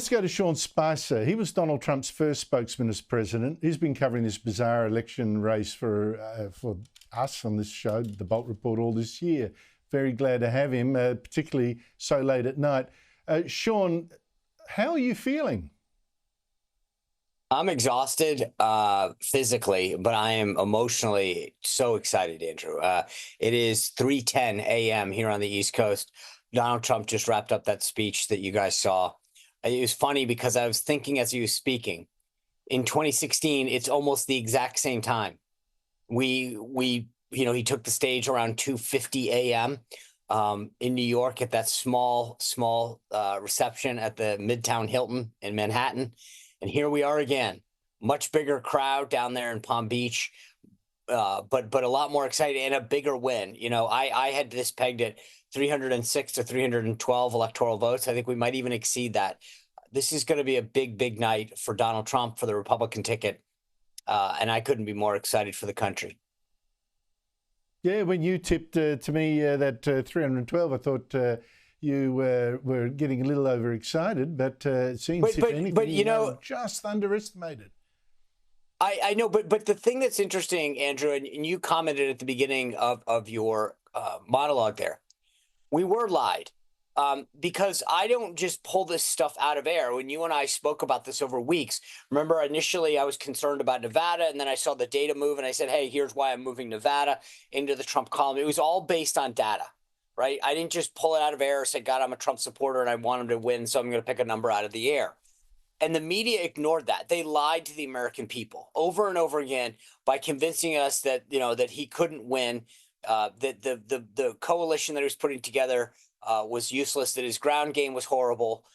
let's go to Sean Spicer. He was Donald Trump's first spokesman as president. He's been covering this bizarre election race for us on this show, The Bolt Report, all this year. Very glad to have him, particularly so late at night. Sean, how are you feeling? I'm exhausted physically, but I am emotionally so excited, Andrew. It is 3:10 a.m. here on the East Coast. Donald Trump just wrapped up that speech that you guys saw. It was funny because I was thinking as he was speaking, in 2016, it's almost the exact same time. He took the stage around 2:50 a.m. In New York at that small reception at the Midtown Hilton in Manhattan. And here we are again, much bigger crowd down there in Palm Beach, but a lot more excited and a bigger win. You know, I had this pegged at 306 to 312 electoral votes. I think we might even exceed that. This is going to be a big night for Donald Trump for the Republican ticket. And I couldn't be more excited for the country. Yeah, when you tipped to me that 312, I thought you were getting a little overexcited, but it seems, if anything, you know, just underestimated. I know, but the thing that's interesting, Andrew, and you commented at the beginning of your monologue there, we were lied. Because I don't just pull this stuff out of air. When you and I spoke about this over weeks, remember initially I was concerned about Nevada, and then I saw the data move and I said, hey, here's why I'm moving Nevada into the Trump column. It was all based on data, right? I didn't just pull it out of air and say, God, I'm a Trump supporter and I want him to win, so I'm going to pick a number out of the air. And the media ignored that. They lied to the American people over and over again by convincing us that, you know, that he couldn't win, that the coalition that he was putting together was useless, that his ground game was horrible.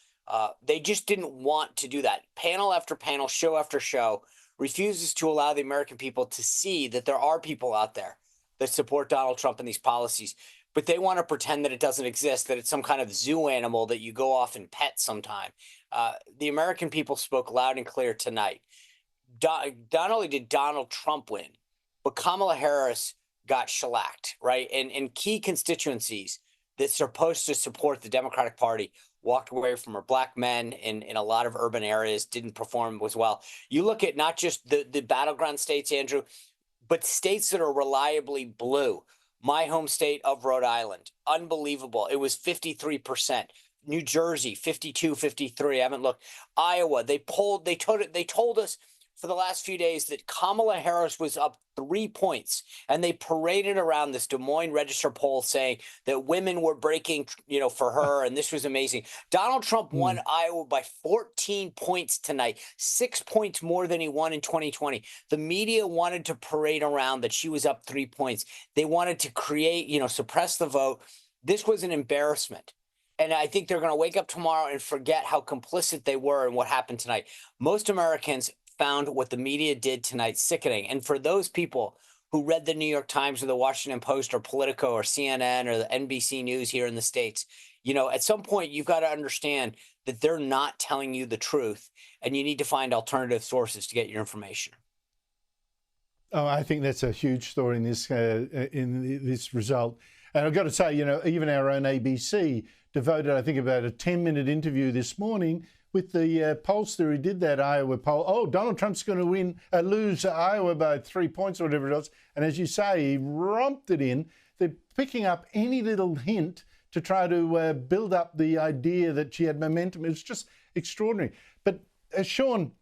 They just didn't want to do that. Panel after panel, show after show, refuses to allow the American people to see that there are people out there that support Donald Trump and these policies. But they want to pretend that it doesn't exist, that it's some kind of zoo animal that you go off and pet sometime. The American people spoke loud and clear tonight. Not only did Donald Trump win, but Kamala Harris got shellacked, right? And in key constituencies that's supposed to support the Democratic Party walked away from her. Black men in a lot of urban areas didn't perform as well. You look at not just the battleground states, Andrew, but states that are reliably blue. My home state of Rhode Island, unbelievable. It was 53%. New Jersey, 52, 53. I haven't looked. Iowa, they told us for the last few days that Kamala Harris was up 3 points, and they paraded around this Des Moines Register poll saying that women were breaking, you know, for her, and this was amazing. Donald Trump won Iowa by 14 points tonight, 6 points more than he won in 2020. The media wanted to parade around that she was up 3 points. They wanted to create, you know, suppress the vote. This was an embarrassment. And I think they're going to wake up tomorrow and forget how complicit they were in what happened tonight. Most Americans found what the media did tonight sickening. And for those people who read the New York Times or the Washington Post or Politico or CNN or the NBC News here in the States, you know, at some point you've got to understand that they're not telling you the truth, and you need to find alternative sources to get your information. Oh, I think that's a huge story in this result. And I've got to say, you know, even our own ABC devoted, I think, about a 10-minute interview this morning with the pollster who did that Iowa poll. Oh, Donald Trump's going to lose Iowa by 3 points or whatever it was. And as you say, he romped it in. They're picking up any little hint to try to build up the idea that she had momentum. It was just extraordinary. But Sean,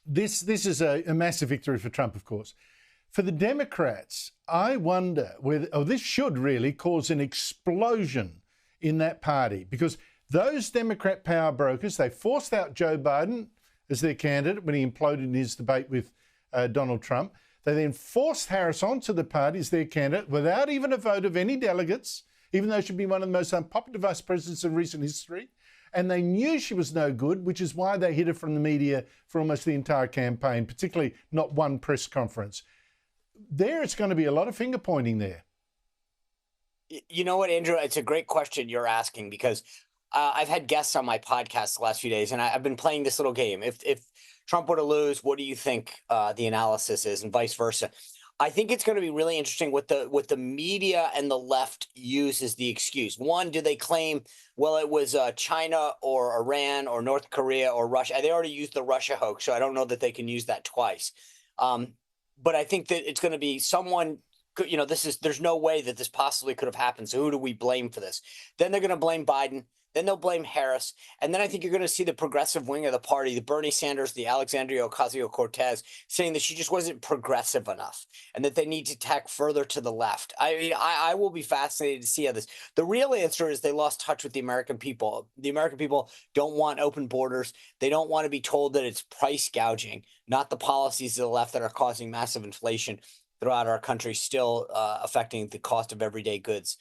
this is a massive victory for Trump, of course. For the Democrats, I wonder whether, this should really cause an explosion in that party, because those Democrat power brokers, they forced out Joe Biden as their candidate when he imploded in his debate with Donald Trump. They then forced Harris onto the party as their candidate without even a vote of any delegates, even though she'd been one of the most unpopular vice presidents in recent history. And they knew she was no good, which is why they hid her from the media for almost the entire campaign, particularly not one press conference. There, it's going to be a lot of finger pointing there. You know what, Andrew? It's a great question you're asking, because I've had guests on my podcast the last few days, and I've been playing this little game. If Trump were to lose, what do you think the analysis is, and vice versa? I think it's going to be really interesting what the media and the left use as the excuse. One, do they claim, well, it was China or Iran or North Korea or Russia? They already used the Russia hoax, so I don't know that they can use that twice. Um, but I think that it's going to be someone. This is there's no way that this possibly could have happened. So who do we blame for this? Then they're going to blame Biden. Then they'll blame Harris. And then I think you're going to see the progressive wing of the party, the Bernie Sanders, the Alexandria Ocasio Cortez, saying that she just wasn't progressive enough and that they need to tack further to the left. I mean, I will be fascinated to see how this. The real answer is they lost touch with the American people. The American people don't want open borders. They don't want to be told that it's price gouging, not the policies of the left that are causing massive inflation throughout our country, still affecting the cost of everyday goods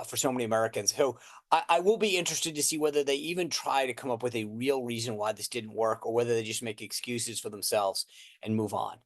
for so many Americans. So I will be interested to see whether they even try to come up with a real reason why this didn't work or whether they just make excuses for themselves and move on.